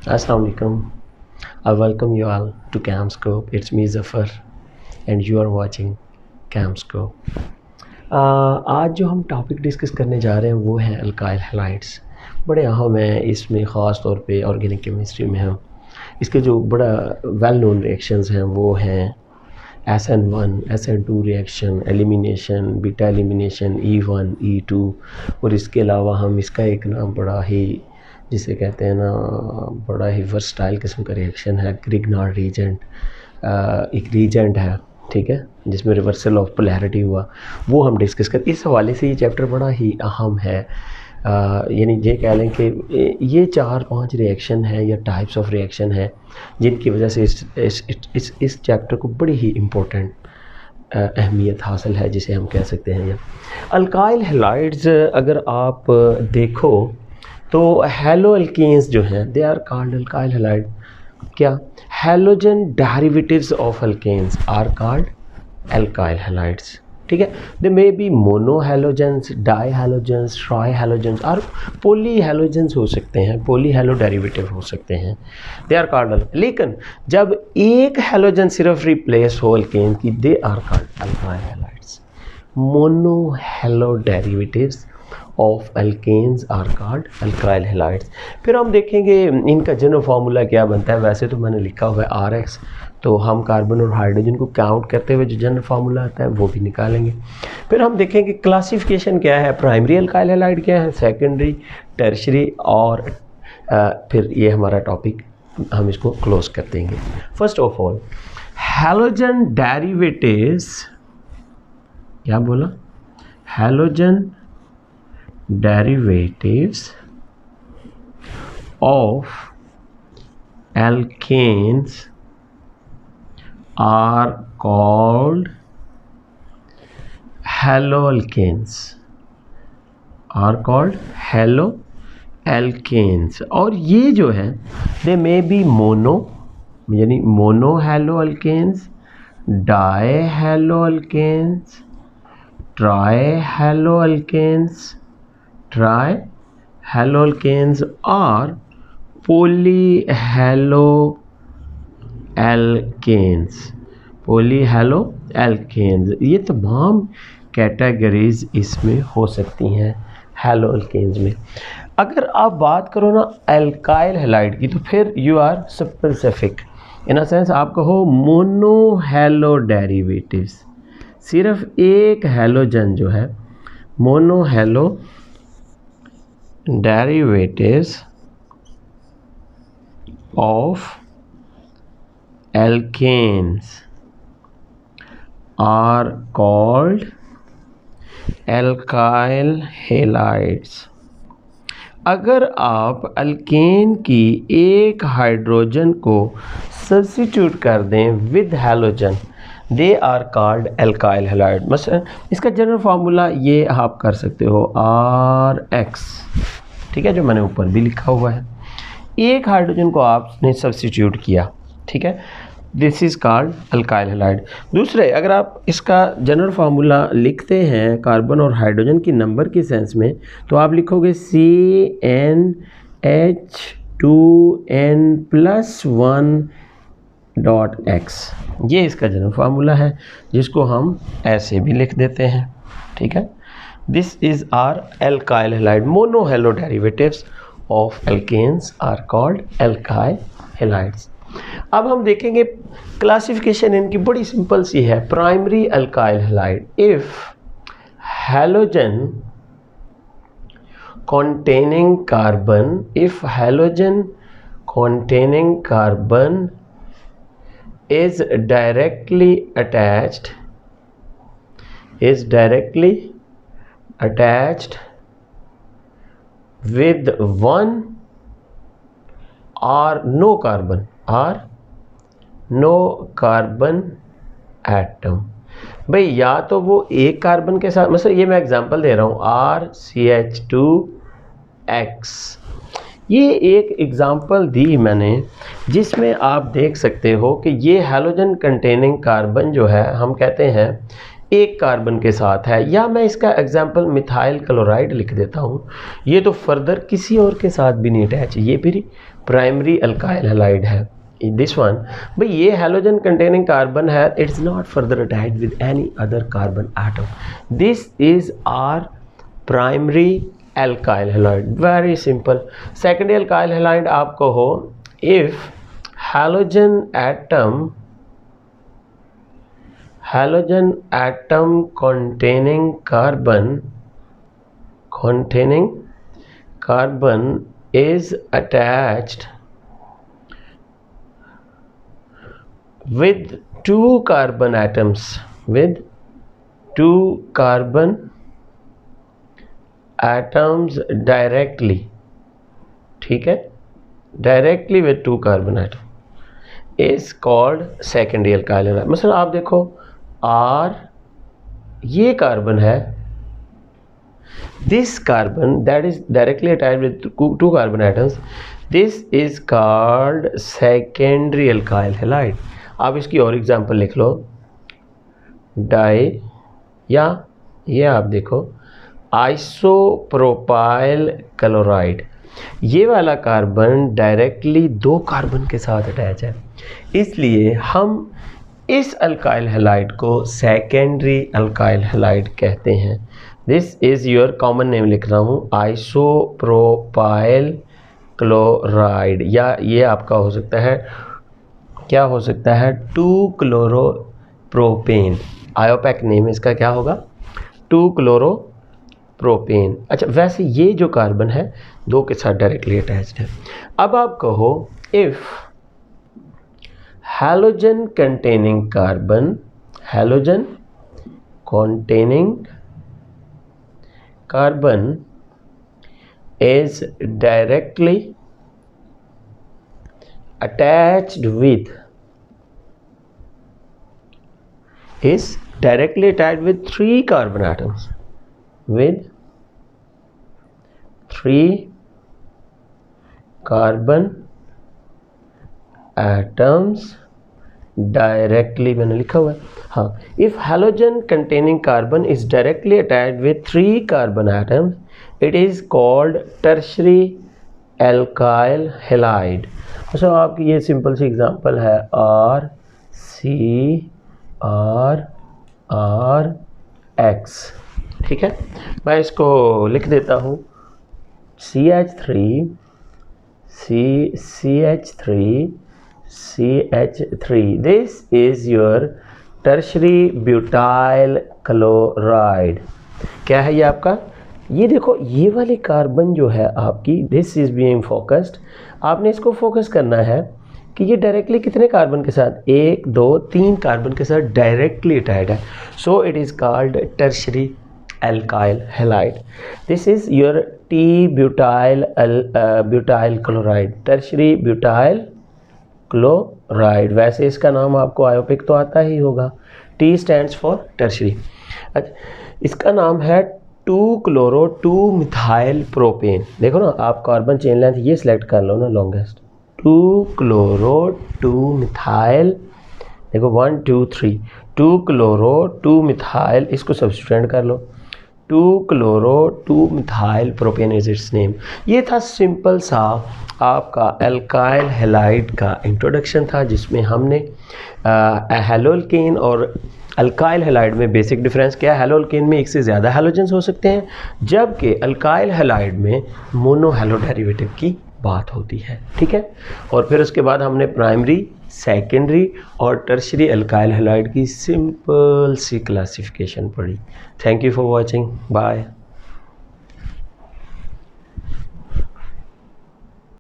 Assalamu alaikum. I welcome you all to Camscope. It's me Zafar and you are watching Camscope. आज जो हम topic discuss करने जा रहे हैं वो है अल्काइल हैलाइड्स। बड़े अहम हैं, इसमें ख़ास तौर पे ऑर्गेनिक केमिस्ट्री में हम इसके जो बड़ा वेल नोन रिएक्शंस हैं वो हैं SN1, SN2 reaction, elimination, beta elimination, E1, E2 और इसके अलावा हम इसका एक नाम बड़ा ही जिसे कहते हैं ना बड़ा ही वर्सटाइल किस्म का रिएक्शन है ग्रिग्नार्ड रीजेंट। एक रीजेंट है, ठीक है, जिसमें रिवर्सल ऑफ पोलैरिटी हुआ, वो हम डिस्कस कर। इस हवाले से ये चैप्टर बड़ा ही अहम है। यानी ये कह लें कि ये 4-5 रिएक्शन है या टाइप्स ऑफ रिएक्शन है जिनकी वजह से इस चैप्टर को बड़ी ही इम्पोर्टेंट अहमियत हासिल है, जिसे हम कह सकते हैं। अल्काइल हैलाइड्स अगर आप देखो तो हैलो एल्केन्स जो हैं they are called alkyl halide. क्या? Halogen derivatives of alkanes are called alkyl halides, ठीक है। They may be mono halogens, di halogens, tri halogens और पोली हैलोजेंस हो सकते हैं, पोली हैलो डेरिवेटिव हो सकते हैं, दे आर कॉल्ड। लेकिन जब एक हैलोजन सिर्फ रिप्लेस हो एल्केन की, they are called alkyl halides. Mono halo derivatives of alkanes are called alkyl halides. फिर हम देखेंगे इनका जनरल फार्मूला क्या बनता है। वैसे तो मैंने लिखा हुआ है RX, तो हम कार्बन और हाइड्रोजन को काउंट करते हुए जो जनरल फार्मूला आता है वो भी निकालेंगे। फिर हम देखेंगे क्लासिफिकेशन क्या है, प्राइमरी अल्काइल हैलाइड क्या है, सेकेंडरी, टर्शरी और फिर ये हमारा टॉपिक हम इसको क्लोज कर देंगे। First of all halogen derivatives, क्या बोला, halogen derivatives of alkanes are called haloalkanes, are called haloalkanes। और ये जो है they may be mono यानी mono haloalkanes, di haloalkanes, tri haloalkanes, ट्राइहैलोअल्केन्स और पॉलीहैलोअल्केन्स, पॉलीहैलोअल्केन्स। ये तमाम कैटेगरीज इसमें हो सकती हैं हैलोअल्केन्स में। अगर आप बात करो ना अल्काइल हैलाइड की, तो फिर you are specific in a sense. आप कहो मोनो हैलो डेरिवेटिव्स, सिर्फ एक हैलोजन जो है, mono hello derivatives of alkanes are called alkyl halides। अगर आप अल्केन की एक हाइड्रोजन को सब्स्टिट्यूट कर दें with halogen, they are called alkyl halide. मसलन इसका जनरल फार्मूला ये आप कर सकते हो RX, ठीक है, जो मैंने ऊपर भी लिखा हुआ है। एक हाइड्रोजन को आपने सब्स्टिट्यूट किया, ठीक है, this is called alkyl halide. दूसरे, अगर आप इसका जनरल फार्मूला लिखते हैं कार्बन और हाइड्रोजन की नंबर के सेंस में, तो आप लिखोगे CnH2n+1.x। ये इसका जनरल फार्मूला है, जिसको हम ऐसे भी लिख देते हैं, ठीक है। This is our alkyl halide. Mono halo derivatives of alkanes are called alkyl halides. अब हम देखेंगे क्लासिफिकेशन इनकी बड़ी सिंपल सी है। Primary alkyl halide, if halogen containing carbon, if halogen containing carbon is directly attached with one or no carbon atom। भाई या तो वो एक कार्बन के साथ, मतलब ये मैं एग्जांपल दे रहा हूँ RCH2X, ये एक एग्जांपल दी मैंने, जिसमें आप देख सकते हो कि ये हैलोजन कंटेनिंग कार्बन जो है, हम कहते हैं एक कार्बन के साथ है, या मैं इसका एग्जांपल मिथाइल क्लोराइड लिख देता हूँ, ये तो फर्दर किसी और के साथ भी नहीं अटैच, ये फिर प्राइमरी अल्काइल हैलाइड है। दिस वन भाई ये हैलोजन कंटेनिंग कार्बन है, it's not further attached with any other carbon atom, this is our primary alkyl halide. Very simple. Secondary alkyl halide आपको हो, if halogen atom containing carbon is attached with two carbon atoms directly, ठीक है, directly with two carbon atom is called secondary alkyl halide. मतलब आप देखो are ये carbon है, this carbon that is directly attached with two carbon atoms, this is called secondary alkyl halide. आप इसकी और एग्जांपल लिख लो, डाई, या ये आप देखो आइसोप्रोपाइल क्लोराइड, ये वाला कार्बन डायरेक्टली दो कार्बन के साथ अटैच है, इसलिए हम इस अल्काइल हैलाइड को सेकेंडरी अल्काइल हैलाइड कहते हैं। This is your common name लिख रहा हूँ, आइसोप्रोपाइल क्लोराइड, या ये आपका हो सकता है, क्या हो सकता है, 2-क्लोरोप्रोपेन। आयोपैक नेम इसका क्या होगा, 2-क्लोरोप्रोपेन। अच्छा, वैसे ये जो कार्बन है दो के साथ डायरेक्टली अटैच्ड है। अब आप कहो if halogen containing carbon is directly attached with three carbon atoms, with 3 carbon atoms directly, मैंने लिखा हुआ है, हाँ, if halogen containing carbon is directly attached with 3 carbon atoms it is called tertiary alkyl halide. अच्छा, आपकी ये simple सी example है, RCRRX, ठीक है, मैं इसको लिख देता हूँ, CH3 this is your tertiary butyl chloride। क्या है ये आपका, ये देखो ये वाली कार्बन जो है आपकी, दिस इज बीइंग फोकस्ड, आपने इसको फोकस करना है कि ये डायरेक्टली कितने कार्बन के साथ, 1 2 3 कार्बन के साथ डायरेक्टली अटैच्ड है, so it is called tertiary alkyl halide। this is your T-butyl chloride, tertiary butyl chloride। वैसे इसका नाम आपको आयोपिक तो आता ही होगा, T stands for tertiary। अच्छा, इसका नाम है 2-chloro-2-methyl-propane। देखो ना, आप कार्बन चेन लेंथ ये सिलेक्ट कर लो ना, लॉन्गेस्ट, 2-chloro-2-methyl, देखो 1 2 3, 2-chloro-2-methyl, इसको सब्स्टिट्यूट कर लो, 2-chloro-2-methyl-propane इज इट्स नेम। ये था सिंपल सा आपका एल्काइल हैलाइड का इंट्रोडक्शन था, जिसमें हमने हैलोल्केन और अल्काइल हैलाइड में बेसिक डिफरेंस क्या है। हैलोल्केन में एक से ज़्यादा हैलोजेंस हो सकते हैं, जबकि अल्काइल हैलाइड में मोनो हैलो डेरिवेटिव की बात होती है, ठीक है। और फिर उसके बाद हमने प्राइमरी, सेकेंडरी और टर्शरी अल्काइल हैलाइड की सिंपल सी क्लासिफिकेशन पढ़ी। Thank you for watching, bye.